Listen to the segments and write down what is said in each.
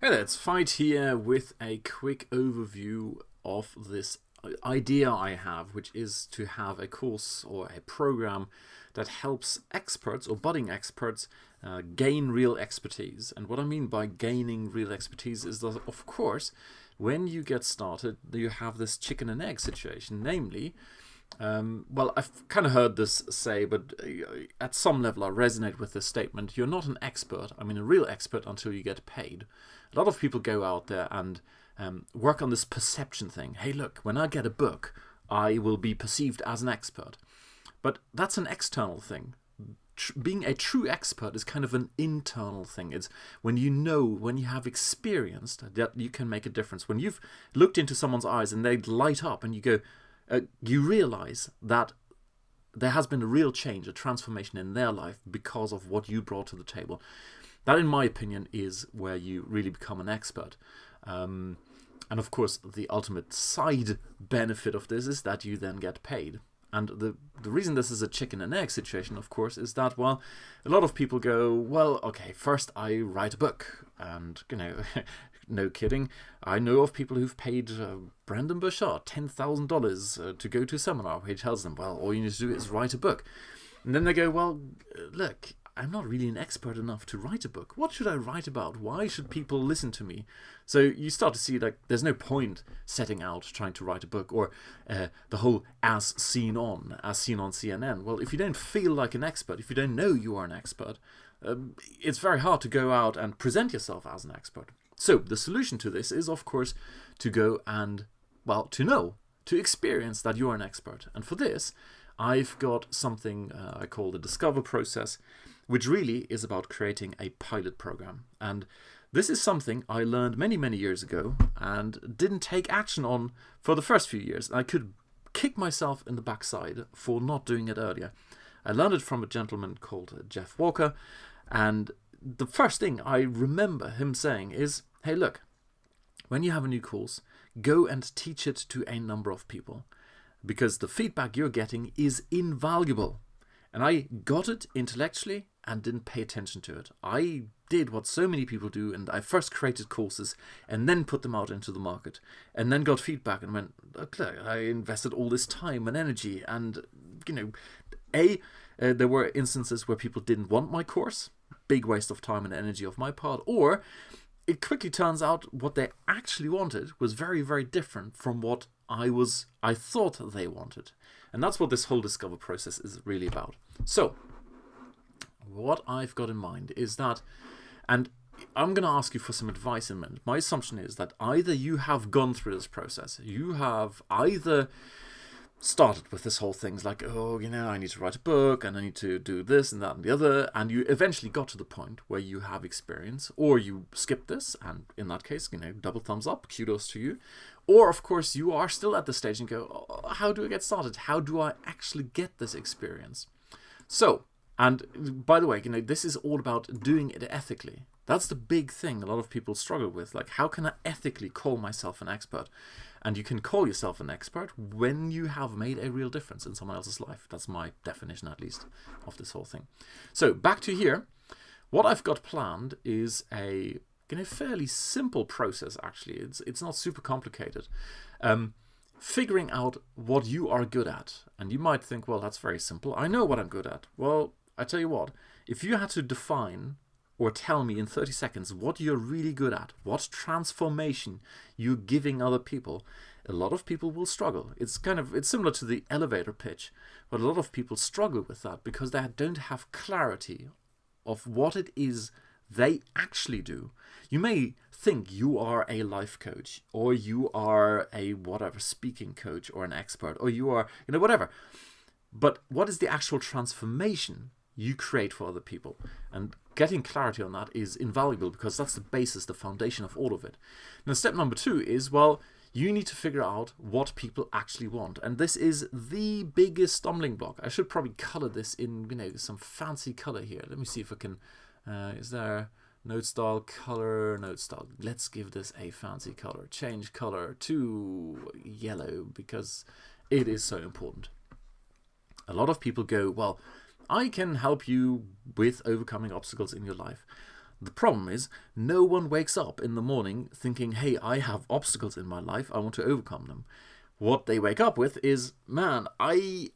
Hey there, it's Fight here with a quick overview of this idea I have, which is to have a course or a program that helps experts or budding experts gain real expertise. And what I mean by gaining real expertise is that, of course, when you get started, you have this chicken and egg situation, namely, well, I've kind of heard this say, but at some level I resonate with this statement. You're not an expert, I mean a real expert, until you get paid. A lot of people go out there and work on this perception thing. Hey, look, when I get a book, I will be perceived as an expert. But that's an external thing. Being a true expert is kind of an internal thing. It's when you have experienced that you can make a difference. When you've looked into someone's eyes and they light up and you go, you realize that there has been a real change, a transformation in their life because of what you brought to the table. That, in my opinion, is where you really become an expert. And of course, the ultimate side benefit of this is that you then get paid. And the reason this is a chicken and egg situation, of course, is that, well, a lot of people go, well, okay, first I write a book. And, no kidding, I know of people who've paid Brandon Burchard $10,000 to go to a seminar where he tells them, well, all you need to do is write a book. And then they go, well, look, I'm not really an expert enough to write a book. What should I write about? Why should people listen to me? So you start to see, like, there's no point setting out trying to write a book, or the whole as seen on CNN. Well, if you don't feel like an expert, if you don't know you are an expert, it's very hard to go out and present yourself as an expert. So the solution to this is, of course, to go and, well, to experience that you are an expert. And for this, I've got something I call the Discover process, which really is about creating a pilot program. And this is something I learned many, many years ago and didn't take action on for the first few years. I could kick myself in the backside for not doing it earlier. I learned it from a gentleman called Jeff Walker, and the first thing I remember him saying is, hey, look, when you have a new course, go and teach it to a number of people, because the feedback you're getting is invaluable. And I got it intellectually and didn't pay attention to it. I did what so many people do, and I first created courses and then put them out into the market and then got feedback and went, look, I invested all this time and energy, and there were instances where people didn't want my course, big waste of time and energy of my part, or it quickly turns out what they actually wanted was very, very different from what I thought they wanted. And that's what this whole Discover process is really about. So what I've got in mind is that, and I'm going to ask you for some advice in a minute. My assumption is that either you have gone through this process, you have either started with this whole thing, like, oh, I need to write a book and I need to do this and that and the other, and you eventually got to the point where you have experience, or you skipped this, and in that case, double thumbs up, kudos to you. Or, of course, you are still at the stage and go, oh, how do I get started? How do I actually get this experience? So, and by the way, this is all about doing it ethically. That's the big thing a lot of people struggle with. Like, how can I ethically call myself an expert? And you can call yourself an expert when you have made a real difference in someone else's life. That's my definition, at least, of this whole thing. So back to here. What I've got planned is a fairly simple process, actually. It's not super complicated. Figuring out what you are good at. And you might think, well, that's very simple. I know what I'm good at. Well, I tell you what, if you had to define or tell me in 30 seconds what you're really good at, what transformation you're giving other people, a lot of people will struggle. It's similar to the elevator pitch, but a lot of people struggle with that because they don't have clarity of what it is they actually do. You may think you are a life coach, or you are a whatever speaking coach, or an expert, or you are, whatever. But what is the actual transformation you create for other people? And getting clarity on that is invaluable, because that's the basis, the foundation of all of it. Now, step number 2 is, well, you need to figure out what people actually want. And this is the biggest stumbling block. I should probably color this in, some fancy color here. Let me see if I can, is there note style, color, note style. Let's give this a fancy color. Change color to yellow, because it is so important. A lot of people go, well, I can help you with overcoming obstacles in your life. The problem is no one wakes up in the morning thinking, hey, I have obstacles in my life, I want to overcome them. What they wake up with is, man, I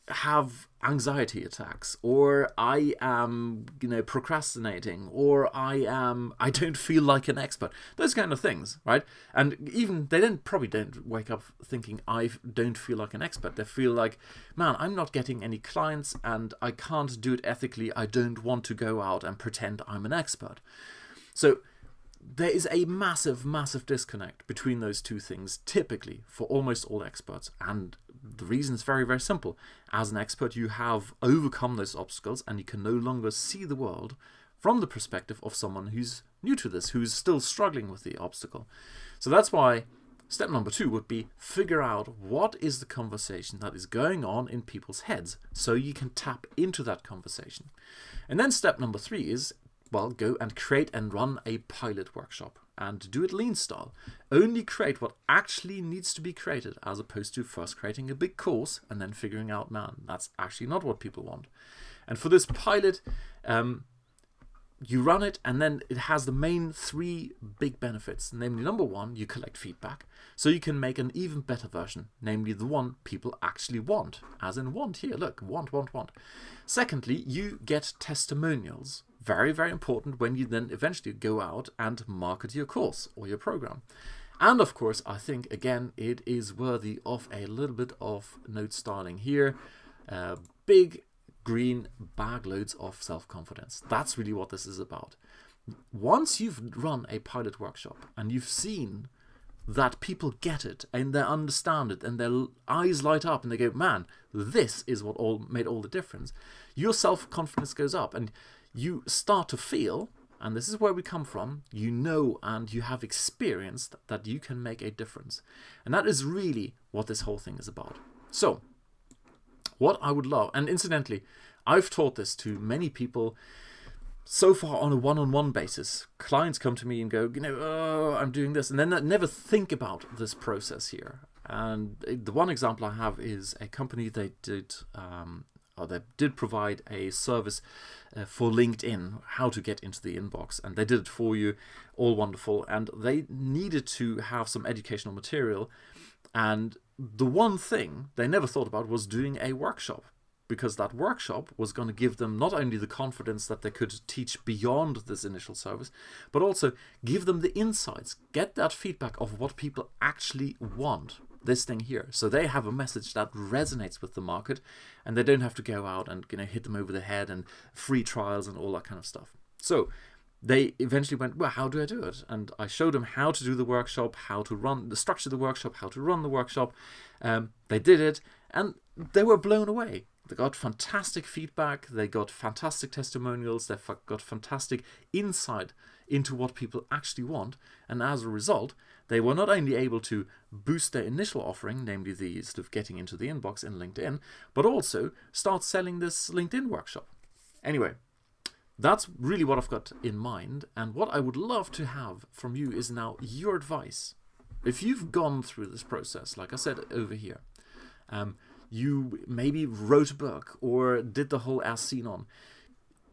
have anxiety attacks, or I am, procrastinating, or I don't feel like an expert. Those kind of things, right? And even they probably don't wake up thinking I don't feel like an expert. They feel like, man, I'm not getting any clients and I can't do it ethically. I don't want to go out and pretend I'm an expert. So there is a massive, massive disconnect between those two things, typically, for almost all experts. And the reason is very, very simple. As an expert, you have overcome those obstacles and you can no longer see the world from the perspective of someone who's new to this, who's still struggling with the obstacle. So that's why step number 2 would be figure out what is the conversation that is going on in people's heads so you can tap into that conversation. And then step number 3 is, well, go and create and run a pilot workshop and do it lean style. Only create what actually needs to be created, as opposed to first creating a big course and then figuring out, man, that's actually not what people want. And for this pilot, you run it, and then it has the main 3 big benefits. Namely, number 1, you collect feedback, so you can make an even better version, namely the one people actually want, as in want here, look, want. Secondly, you get testimonials. Very, very important when you then eventually go out and market your course or your program. And of course, I think, again, it is worthy of a little bit of note styling here. Big green bag loads of self-confidence. That's really what this is about. Once you've run a pilot workshop and you've seen that people get it and they understand it and their eyes light up and they go, man, this is what made all the difference, your self-confidence goes up and you start to feel, and this is where we come from, you know and you have experienced that you can make a difference. And that is really what this whole thing is about. So, what I would love, and incidentally, I've taught this to many people so far on a one-on-one basis. Clients come to me and go, oh, I'm doing this, and then I never think about this process here. And the one example I have is a company they did provide a service for LinkedIn, how to get into the inbox, and they did it for you, all wonderful, and they needed to have some educational material, and the one thing they never thought about was doing a workshop, because that workshop was going to give them not only the confidence that they could teach beyond this initial service, but also give them the insights, get that feedback of what people actually want, this thing here. So they have a message that resonates with the market, and they don't have to go out and hit them over the head and free trials and all that kind of stuff. So they eventually went, well, how do I do it? And I showed them how to do the workshop, how to structure the workshop, how to run the workshop. They did it, and they were blown away. They got fantastic feedback, they got fantastic testimonials, they got fantastic insight into what people actually want, and as a result, they were not only able to boost their initial offering, namely the sort of getting into the inbox in LinkedIn, but also start selling this LinkedIn workshop. Anyway, that's really what I've got in mind, and what I would love to have from you is now your advice. If you've gone through this process, like I said over here, you maybe wrote a book or did the whole as seen on.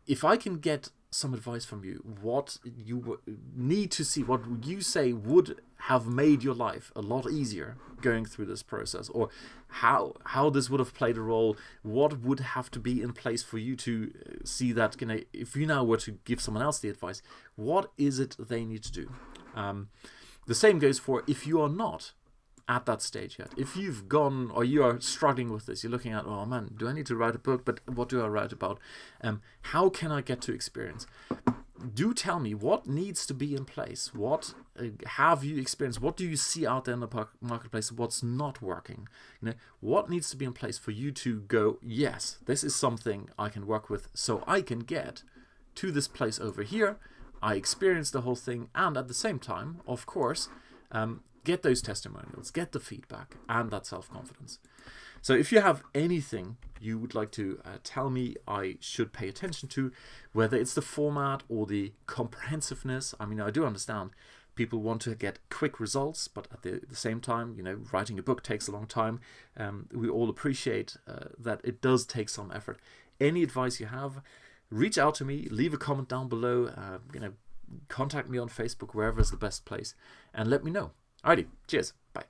If I can get some advice from you, what you need to see, what you say would have made your life a lot easier going through this process, or how this would have played a role, what would have to be in place for you to see that, if you now were to give someone else the advice, what is it they need to do? The same goes for if you are not at that stage yet. If you've gone or you are struggling with this, you're looking at, oh man, do I need to write a book? But what do I write about? How can I get to experience? Do tell me what needs to be in place. What have you experienced? What do you see out there in the marketplace? What's not working? What needs to be in place for you to go, yes, this is something I can work with, so I can get to this place over here. I experience the whole thing, and at the same time, of course, get those testimonials, get the feedback, and that self-confidence. So if you have anything you would like to tell me I should pay attention to, whether it's the format or the comprehensiveness, I mean, I do understand people want to get quick results, but at the same time, writing a book takes a long time. We all appreciate that it does take some effort. Any advice you have, reach out to me, leave a comment down below, contact me on Facebook, wherever is the best place, and let me know. Alrighty, cheers, bye.